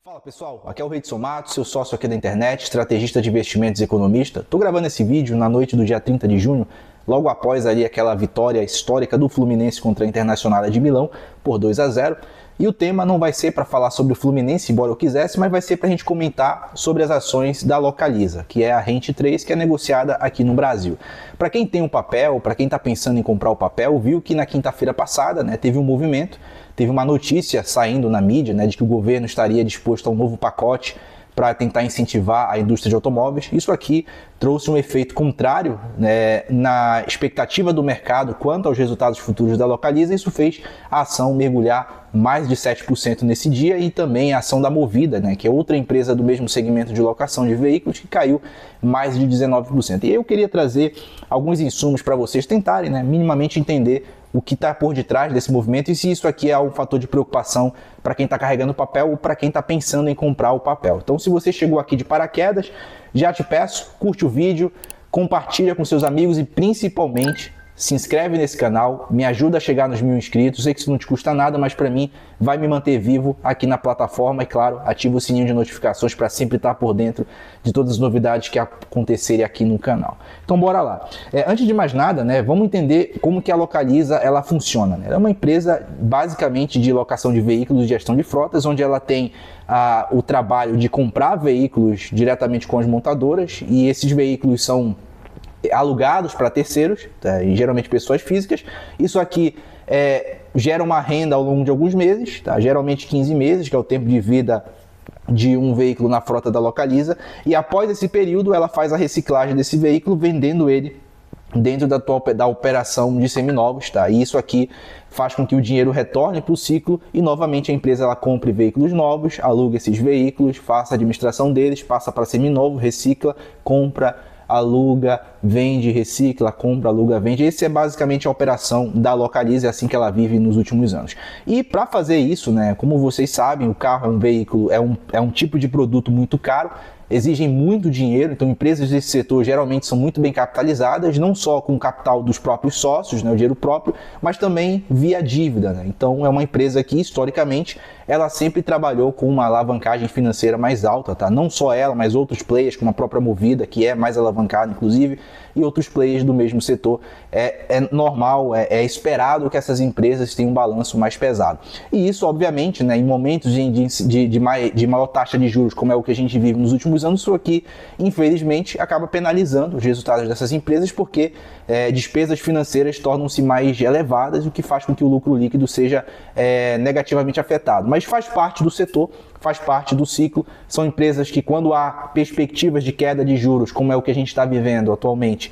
Fala pessoal, aqui é o Reidson Matos, seu sócio aqui da internet, estrategista de investimentos e economista. Estou gravando esse vídeo na noite do dia 30 de junho, logo após ali aquela vitória histórica do Fluminense contra a Internacional de Milão por 2-0. E o tema não vai ser para falar sobre o Fluminense, embora eu quisesse, mas vai ser para a gente comentar sobre as ações da Localiza, que é a Rente 3, que é negociada aqui no Brasil. Para quem tem um papel, para quem está pensando em comprar o papel, viu que na quinta-feira passada teve um movimento, teve uma notícia saindo na mídia de que o governo estaria disposto a um novo pacote para tentar incentivar a indústria de automóveis. Isso aqui trouxe um efeito contrário na expectativa do mercado quanto aos resultados futuros da Localiza. Isso fez a ação mergulhar mais de 7% nesse dia, e também a ação da Movida, que é outra empresa do mesmo segmento de locação de veículos, que caiu mais de 19%. E eu queria trazer alguns insumos para vocês tentarem minimamente entender o que está por detrás desse movimento e se isso aqui é um fator de preocupação para quem está carregando o papel ou para quem está pensando em comprar o papel. Então, se você chegou aqui de paraquedas, já te peço, curte o vídeo, compartilha com seus amigos e principalmente se inscreve nesse canal, me ajuda a chegar nos 1000 inscritos. Sei que isso não te custa nada, mas para mim vai me manter vivo aqui na plataforma e, claro, ativa o sininho de notificações para sempre estar por dentro de todas as novidades que acontecerem aqui no canal. Então bora lá. Antes de mais nada, vamos entender como que a Localiza ela funciona. Ela é uma empresa basicamente de locação de veículos e gestão de frotas, onde ela tem o trabalho de comprar veículos diretamente com as montadoras, e esses veículos são alugados para terceiros, e geralmente pessoas físicas. Isso aqui gera uma renda ao longo de alguns meses, geralmente 15 meses, que é o tempo de vida de um veículo na frota da Localiza, e após esse período ela faz a reciclagem desse veículo, vendendo ele dentro da operação de seminovos, e isso aqui faz com que o dinheiro retorne para o ciclo e novamente a empresa ela compre veículos novos, aluga esses veículos, faça a administração deles, passa para seminovo, recicla, compra, aluga, vende, recicla, compra, aluga, vende. Essa é basicamente a operação da Localiza, é assim que ela vive nos últimos anos. E para fazer isso, como vocês sabem, o carro é um veículo, é um tipo de produto muito caro, exigem muito dinheiro, então empresas desse setor geralmente são muito bem capitalizadas, não só com o capital dos próprios sócios, o dinheiro próprio, mas também via dívida. Então é uma empresa que historicamente ela sempre trabalhou com uma alavancagem financeira mais alta, não só ela, mas outros players como a própria Movida, que é mais alavancada inclusive, e outros players do mesmo setor. É normal, é esperado que essas empresas tenham um balanço mais pesado. E isso, obviamente, em momentos de maior taxa de juros, como é o que a gente vive nos últimos anos, isso aqui, infelizmente, acaba penalizando os resultados dessas empresas, porque despesas financeiras tornam-se mais elevadas, o que faz com que o lucro líquido seja negativamente afetado. Mas faz parte do setor, faz parte do ciclo. São empresas que, quando há perspectivas de queda de juros, como é o que a gente está vivendo atualmente,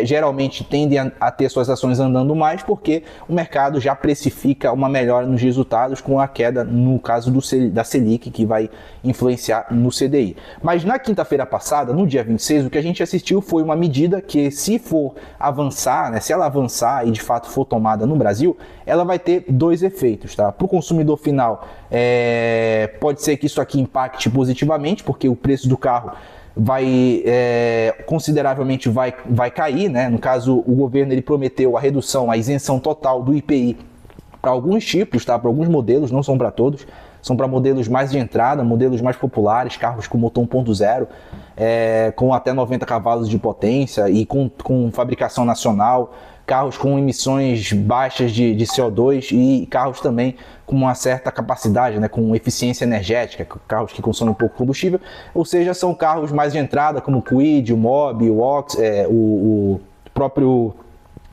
geralmente tendem a ter suas ações andando mais, porque o mercado já precifica uma melhora nos resultados com a queda, no caso da Selic, que vai influenciar no CDI. Mas na quinta-feira passada, no dia 26, o que a gente assistiu foi uma medida que, se for avançar, se ela avançar e de fato for tomada no Brasil, ela vai ter dois efeitos. Para o consumidor final, pode ser que isso aqui impacte positivamente, porque o preço do carro consideravelmente vai cair. No caso, o governo ele prometeu a redução, a isenção total do IPI para alguns tipos, para alguns modelos, não são para todos, são para modelos mais de entrada, modelos mais populares, carros com motor 1.0, com até 90 cavalos de potência e com fabricação nacional, carros com emissões baixas de CO2 e carros também com uma certa capacidade, com eficiência energética, carros que consomem pouco combustível, ou seja, são carros mais de entrada como o Kwid, o Mobi, o Ox, o próprio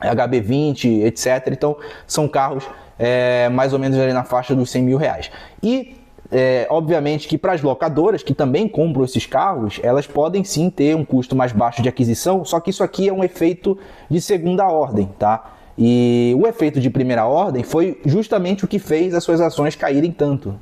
HB20, etc. Então, são carros mais ou menos ali na faixa dos 100 mil reais. E obviamente que para as locadoras que também compram esses carros, elas podem sim ter um custo mais baixo de aquisição, só que isso aqui é um efeito de segunda ordem, E o efeito de primeira ordem foi justamente o que fez as suas ações caírem tanto,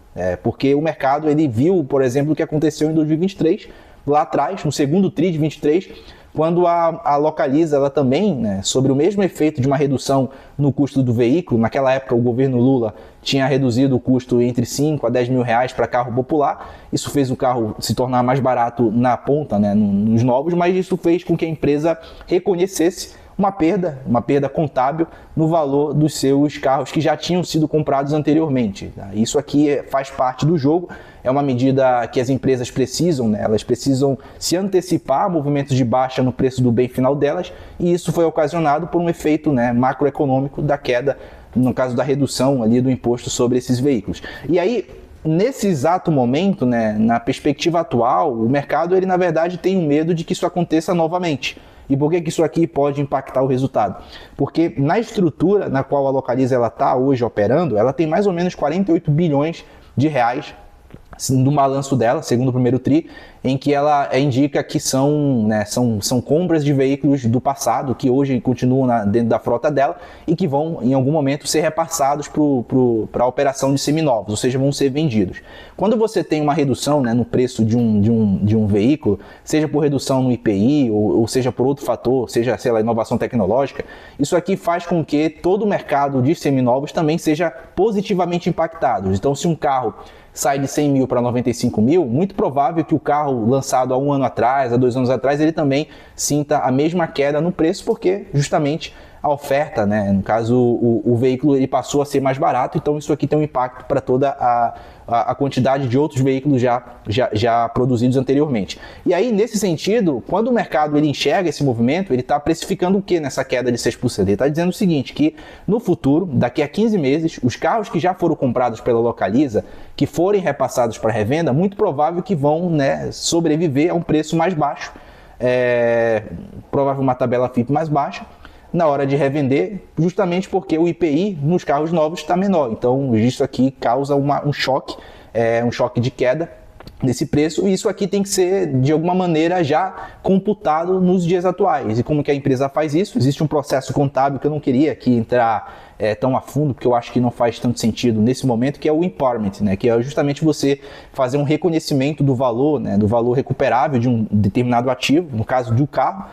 porque o mercado ele viu, por exemplo, o que aconteceu em 2023, lá atrás, no segundo TRI de 23, quando a Localiza, ela também, sobre o mesmo efeito de uma redução no custo do veículo, naquela época o governo Lula tinha reduzido o custo entre 5 a 10 mil reais para carro popular, isso fez o carro se tornar mais barato na ponta, nos novos, mas isso fez com que a empresa reconhecesse uma perda contábil no valor dos seus carros que já tinham sido comprados anteriormente. Tá? Isso aqui faz parte do jogo, é uma medida que as empresas precisam, né? Elas precisam se antecipar a movimentos de baixa no preço do bem final delas, e isso foi ocasionado por um efeito, né, macroeconômico da queda, no caso da redução ali do imposto sobre esses veículos. E aí, nesse exato momento, né, na perspectiva atual, o mercado, ele na verdade tem um medo de que isso aconteça novamente. E por que isso aqui pode impactar o resultado? Porque na estrutura na qual a Localiza está hoje operando, ela tem mais ou menos 48 bilhões de reais no balanço dela, segundo o primeiro TRI, em que ela indica que são compras de veículos do passado, que hoje continuam dentro da frota dela e que vão, em algum momento, ser repassados para a operação de seminovos, ou seja, vão ser vendidos. Quando você tem uma redução, né, no preço de um veículo, seja por redução no IPI, ou seja por outro fator, seja, sei lá, inovação tecnológica, isso aqui faz com que todo o mercado de seminovos também seja positivamente impactado. Então, se um carro sai de 100 mil para 95 mil, muito provável que o carro lançado há um ano atrás, há 2 anos atrás, ele também sinta a mesma queda no preço, porque justamente a oferta, né, no caso o veículo, ele passou a ser mais barato, então isso aqui tem um impacto para toda a quantidade de outros veículos já produzidos anteriormente. E aí, nesse sentido, quando o mercado ele enxerga esse movimento, ele está precificando o que nessa queda de 6%? Ele está dizendo o seguinte, que no futuro, daqui a 15 meses, os carros que já foram comprados pela Localiza, que forem repassados para revenda, muito provável que vão, né, sobreviver a um preço mais baixo, provável uma tabela FIP mais baixa, na hora de revender, justamente porque o IPI nos carros novos está menor. Então, isso aqui causa um choque de queda desse preço, e isso aqui tem que ser, de alguma maneira, já computado nos dias atuais. E como que a empresa faz isso? Existe um processo contábil que eu não queria aqui entrar tão a fundo, porque eu acho que não faz tanto sentido nesse momento, que é o impairment, né? Que é justamente você fazer um reconhecimento do valor, né? Do valor recuperável de um determinado ativo, no caso do carro,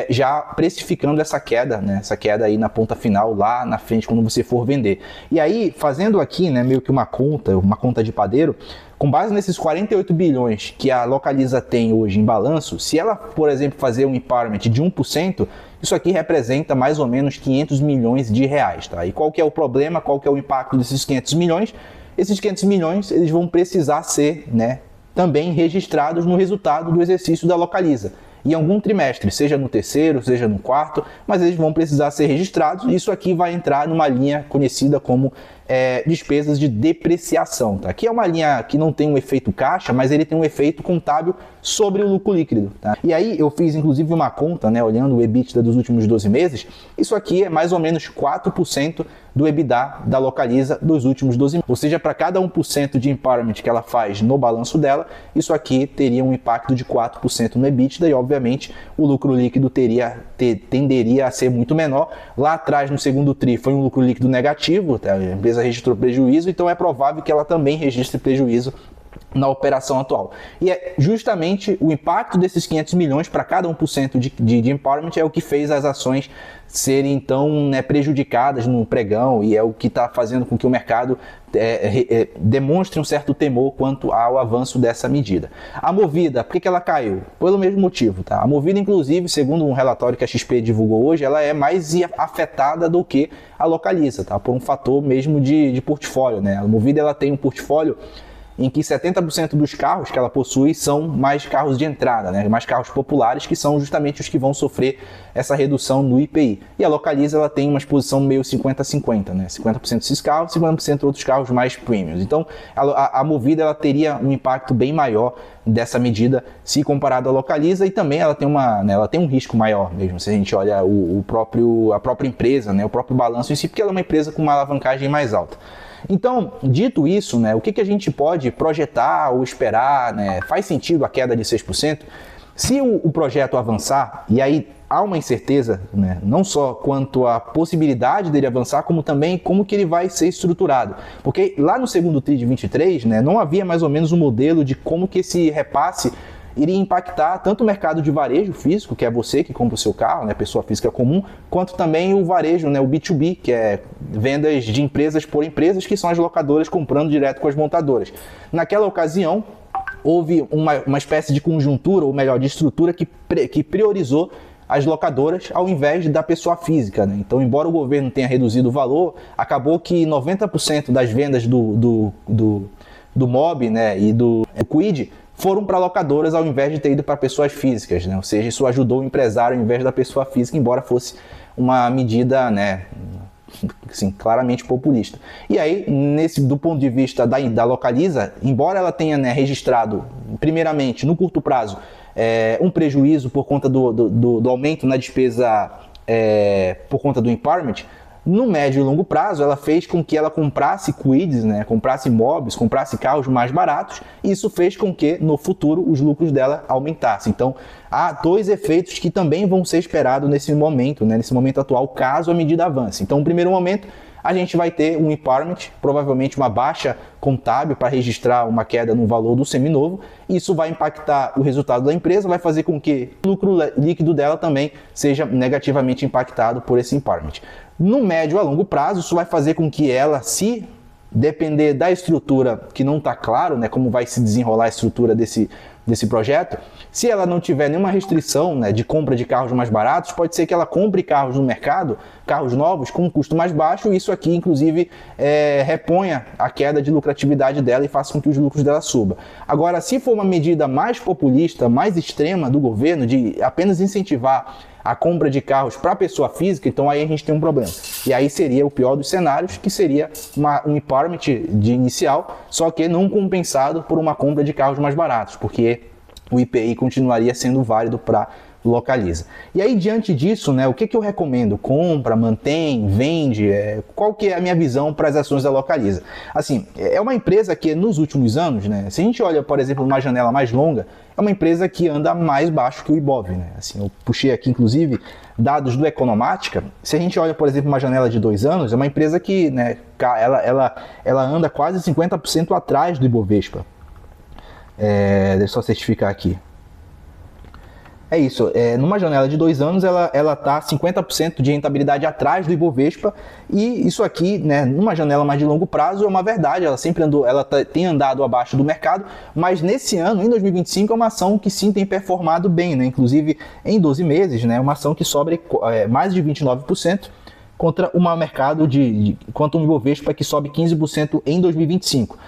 já precificando essa queda, né? Essa queda aí na ponta final, lá na frente, quando você for vender. E aí, fazendo aqui, né, meio que uma conta de padeiro, com base nesses 48 bilhões que a Localiza tem hoje em balanço, se ela, por exemplo, fazer um impairment de 1%, isso aqui representa mais ou menos 500 milhões de reais. Tá? E qual que é o problema, qual que é o impacto desses 500 milhões? Esses 500 milhões eles vão precisar ser, né, também registrados no resultado do exercício da Localiza. Em algum trimestre, seja no terceiro, seja no quarto, mas eles vão precisar ser registrados, e isso aqui vai entrar numa linha conhecida como despesas de depreciação, tá? Que é uma linha que não tem um efeito caixa, mas ele tem um efeito contábil sobre o lucro líquido, tá? E aí eu fiz inclusive uma conta, né, olhando o EBITDA dos últimos 12 meses, isso aqui é mais ou menos 4% do EBITDA da Localiza dos últimos 12 meses. Ou seja, para cada 1% de impairment que ela faz no balanço dela, isso aqui teria um impacto de 4% no EBITDA, e obviamente o lucro líquido tenderia a ser muito menor. Lá atrás, no segundo TRI, foi um lucro líquido negativo, tá? A empresa registrou prejuízo, então é provável que ela também registre prejuízo na operação atual. E é justamente o impacto desses 500 milhões para cada 1% de impairment é o que fez as ações serem então, né, prejudicadas no pregão, e é o que está fazendo com que o mercado demonstre um certo temor quanto ao avanço dessa medida. A Movida, por que ela caiu? Pelo mesmo motivo. Tá? A Movida, inclusive, segundo um relatório que a XP divulgou hoje, ela é mais afetada do que a Localiza, tá? Por um fator mesmo de portfólio. Né? A Movida ela tem um portfólio em que 70% dos carros que ela possui são mais carros de entrada, né? Mais carros populares, que são justamente os que vão sofrer essa redução no IPI. E a Localiza ela tem uma exposição meio 50-50, né? 50% desses carros, 50% outros carros mais premiums. Então, a Movida ela teria um impacto bem maior dessa medida se comparado à Localiza, e também ela tem ela tem um risco maior mesmo, se a gente olha a própria empresa, né? O próprio balanço em si, porque ela é uma empresa com uma alavancagem mais alta. Então, dito isso, né, o que a gente pode projetar ou esperar, né, faz sentido a queda de 6%? Se o projeto avançar, e aí há uma incerteza, né, não só quanto à possibilidade dele avançar, como também como que ele vai ser estruturado. Porque lá no segundo TRI de 23, né, não havia mais ou menos um modelo de como que esse repasse iria impactar tanto o mercado de varejo físico, que é você que compra o seu carro, né, pessoa física comum, quanto também o varejo, né, o B2B, que é vendas de empresas por empresas, que são as locadoras comprando direto com as montadoras. Naquela ocasião, houve uma espécie de conjuntura, ou melhor, de estrutura que priorizou as locadoras ao invés da pessoa física, né? Então, embora o governo tenha reduzido o valor, acabou que 90% das vendas do MOB, né, e do Kwid foram para locadoras ao invés de ter ido para pessoas físicas, né? Ou seja, isso ajudou o empresário ao invés da pessoa física, embora fosse uma medida, né, assim, claramente populista. E aí, do ponto de vista da Localiza, embora ela tenha, né, registrado, primeiramente, no curto prazo, um prejuízo por conta do aumento na despesa por conta do empowerment, no médio e longo prazo, ela fez com que ela comprasse Kwids, né, comprasse MOBs, comprasse carros mais baratos, e isso fez com que, no futuro, os lucros dela aumentassem. Então, há dois efeitos que também vão ser esperados nesse momento, né, nesse momento atual, caso a medida avance. Então, no primeiro momento, a gente vai ter um empowerment, provavelmente uma baixa contábil para registrar uma queda no valor do seminovo. Isso vai impactar o resultado da empresa, vai fazer com que o lucro líquido dela também seja negativamente impactado por esse empowerment. No médio a longo prazo, isso vai fazer com que ela, se depender da estrutura, que não está claro, né, como vai se desenrolar a estrutura desse projeto, se ela não tiver nenhuma restrição, né, de compra de carros mais baratos, pode ser que ela compre carros no mercado, carros novos com um custo mais baixo, e isso aqui, inclusive, reponha a queda de lucratividade dela e faça com que os lucros dela subam. Agora, se for uma medida mais populista, mais extrema do governo, de apenas incentivar a compra de carros para pessoa física, então aí a gente tem um problema. E aí seria o pior dos cenários, que seria um empowerment de inicial, só que não compensado por uma compra de carros mais baratos, porque o IPI continuaria sendo válido para Localiza. E aí, diante disso, né, o que eu recomendo? Compra, mantém, vende? Qual que é a minha visão para as ações da Localiza? Assim, é uma empresa que nos últimos anos, né, se a gente olha, por exemplo, numa janela mais longa, é uma empresa que anda mais baixo que o Ibov, né? Assim, eu puxei aqui, inclusive, dados do Economática. Se a gente olha, por exemplo, uma janela de 2 anos, é uma empresa que, né, ela anda quase 50% atrás do Ibovespa. Deixa eu só certificar aqui. É isso, numa janela de 2 anos ela está 50% de rentabilidade atrás do Ibovespa, e isso aqui, né, numa janela mais de longo prazo, é uma verdade, ela sempre tem andado abaixo do mercado, mas nesse ano, em 2025, é uma ação que sim tem performado bem, né, inclusive em 12 meses, né, uma ação que sobe mais de 29%, contra um mercado contra um Ibovespa que sobe 15% em 2025.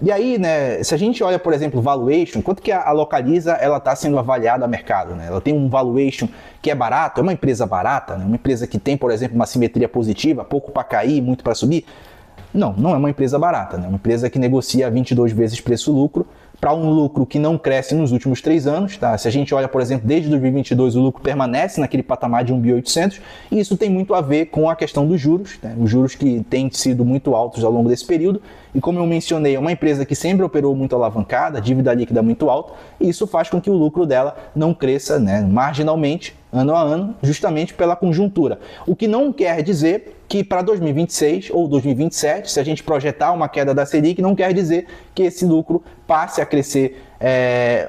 E aí, né, se a gente olha, por exemplo, valuation, quanto que a Localiza ela está sendo avaliada a mercado, né? Ela tem um valuation que é barato, é uma empresa barata, né? Uma empresa que tem, por exemplo, uma simetria positiva, pouco para cair, muito para subir. Não é uma empresa barata, né? Uma empresa que negocia 22 vezes preço-lucro, para um lucro que não cresce nos últimos 3 anos. Tá? Se a gente olha, por exemplo, desde 2022, o lucro permanece naquele patamar de 1.800, e isso tem muito a ver com a questão dos juros, né? Os juros que têm sido muito altos ao longo desse período, e como eu mencionei, é uma empresa que sempre operou muito alavancada, dívida líquida muito alta, e isso faz com que o lucro dela não cresça, né, marginalmente, ano a ano, justamente pela conjuntura. O que não quer dizer que para 2026 ou 2027, se a gente projetar uma queda da Selic, não quer dizer que esse lucro passe a crescer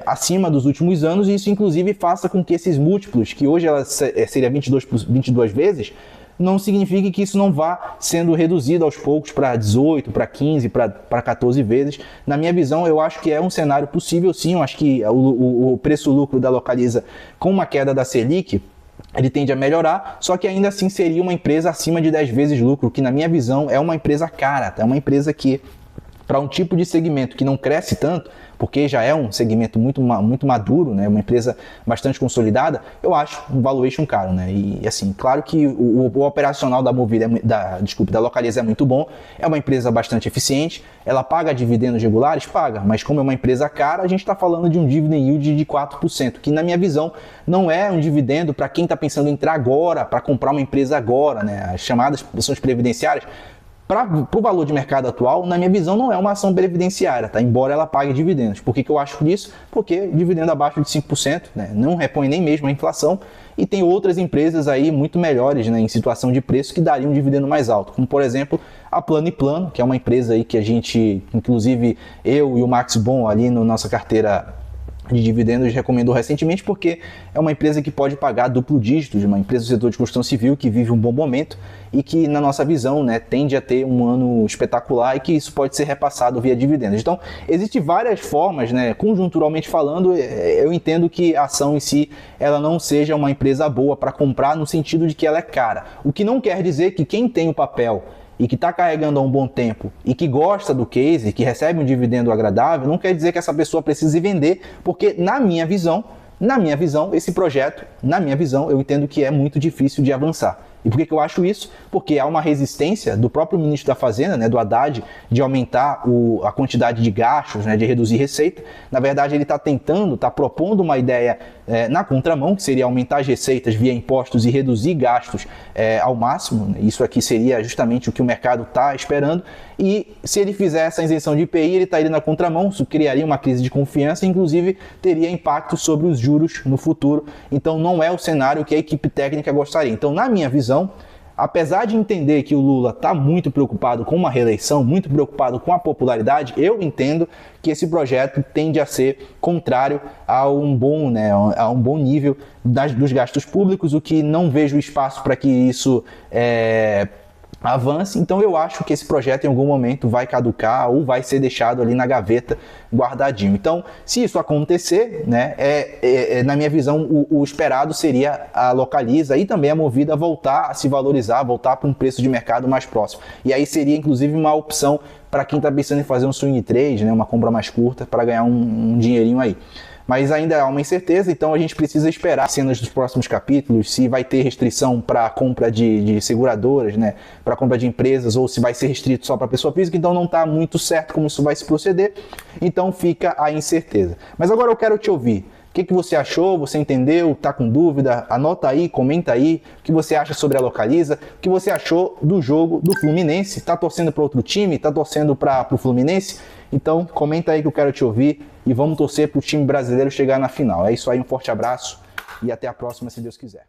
acima dos últimos anos, e isso inclusive faça com que esses múltiplos, que hoje ela seria 22 vezes, não signifique que isso não vá sendo reduzido aos poucos para 18, para 15, para 14 vezes. Na minha visão, eu acho que é um cenário possível sim. Eu acho que o preço-lucro da Localiza, com uma queda da Selic, ele tende a melhorar, só que ainda assim seria uma empresa acima de 10 vezes lucro, que na minha visão é uma empresa cara, tá? É uma empresa que, para um tipo de segmento que não cresce tanto, porque já é um segmento muito maduro, né, uma empresa bastante consolidada, eu acho um valuation caro, né? E assim, claro que o operacional da Movida, da Localiza é muito bom, é uma empresa bastante eficiente, ela paga dividendos regulares? Paga, mas como é uma empresa cara, a gente está falando de um dividend yield de 4%, que na minha visão não é um dividendo para quem está pensando em entrar agora, para comprar uma empresa agora, né? As chamadas ações previdenciárias, para o valor de mercado atual, na minha visão, não é uma ação previdenciária, tá? Embora ela pague dividendos. Por que eu acho isso? Porque dividendo abaixo de 5%, né, não repõe nem mesmo a inflação, e tem outras empresas aí muito melhores, né, em situação de preço, que dariam um dividendo mais alto, como por exemplo a Plano & Plano, que é uma empresa aí que a gente, inclusive eu e o Max Bon ali na nossa carteira de dividendos recomendou recentemente, porque é uma empresa que pode pagar duplo dígito, de uma empresa do setor de construção civil que vive um bom momento e que, na nossa visão, né, tende a ter um ano espetacular e que isso pode ser repassado via dividendos. Então, existem várias formas, né, conjunturalmente falando, eu entendo que a ação em si ela não seja uma empresa boa para comprar no sentido de que ela é cara. O que não quer dizer que quem tem o papel e que está carregando há um bom tempo e que gosta do case, que recebe um dividendo agradável, não quer dizer que essa pessoa precise vender, porque na minha visão, esse projeto, eu entendo que é muito difícil de avançar. E por que eu acho isso? Porque há uma resistência do próprio ministro da Fazenda, né, do Haddad, de aumentar a quantidade de gastos, né, de reduzir receita. Na verdade, ele está propondo uma ideia na contramão, que seria aumentar as receitas via impostos e reduzir gastos ao máximo. Isso aqui seria justamente o que o mercado está esperando. E se ele fizer essa isenção de IPI, ele estaria na contramão, isso criaria uma crise de confiança e, inclusive, teria impacto sobre os juros no futuro. Então, não é o cenário que a equipe técnica gostaria. Então, na minha visão, apesar de entender que o Lula está muito preocupado com uma reeleição, muito preocupado com a popularidade, eu entendo que esse projeto tende a ser contrário a um bom nível dos gastos públicos, o que não vejo espaço para que isso avance. Então eu acho que esse projeto em algum momento vai caducar ou vai ser deixado ali na gaveta guardadinho. Então, se isso acontecer, né, na minha visão, o esperado seria a Localiza e também a Movida voltar a se valorizar, voltar para um preço de mercado mais próximo. E aí seria inclusive uma opção para quem está pensando em fazer um swing trade, né, uma compra mais curta para ganhar um dinheirinho aí. Mas ainda há uma incerteza, então a gente precisa esperar cenas dos próximos capítulos, se vai ter restrição para a compra de seguradoras, né, para a compra de empresas, ou se vai ser restrito só para pessoa física, então não está muito certo como isso vai se proceder, então fica a incerteza. Mas agora eu quero te ouvir. O que você achou? Você entendeu? Está com dúvida? Anota aí, comenta aí o que você acha sobre a Localiza, o que você achou do jogo do Fluminense. Está torcendo para outro time? Está torcendo para o Fluminense? Então comenta aí que eu quero te ouvir e vamos torcer para o time brasileiro chegar na final. É isso aí, um forte abraço e até a próxima, se Deus quiser.